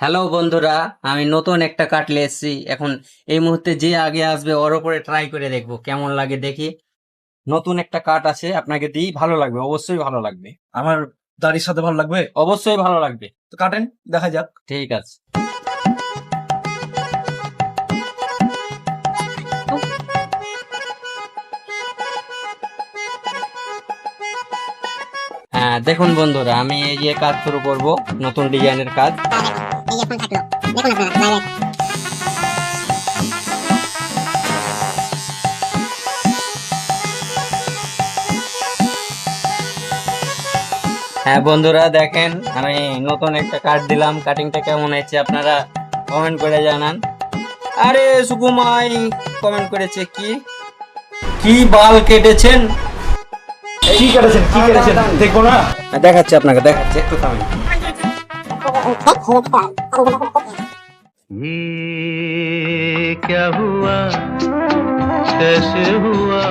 Hello বন্ধুরা, আমি নতুন একটা কাটলে এসেছি। এখন এই মুহূর্তে যে আগে আসবে ওর উপরে ট্রাই করে দেখবো কেমন লাগে দেখি। নতুন একটা কাট আছে, আপনাকে দিই, ভালো লাগবে, অবশ্যই ভালো লাগবে। আমার দাড়ির সাথে ভালো লাগবে। অবশ্যই ভালো লাগবে। তো কাটেন, দেখা যাক। ঠিক আছে। হ্যাঁ দেখুন বন্ধুরা, আমি এই যে কাজ শুরু করব, নতুন ডিজাইনের কাজ। এই যে ফোন থাকলো, দেখুন আপনারা ডাইরেক্ট। হ্যাঁ বন্ধুরা দেখেন, আমি নতুন একটা কাট দিলাম। কাটিংটা কেমন হয়েছে আপনারা কমেন্ট করে জানান। আরে সুকুমাই কমেন্ট করেছে, কি কি বাল কেটেছেন? কি কেটেছেন, কি কেটেছেন দেখবো না? দেখাচ্ছি আপনাকে, দেখাচ্ছি, একটু থামেন। ये क्या हुआ, कैसे हुआ,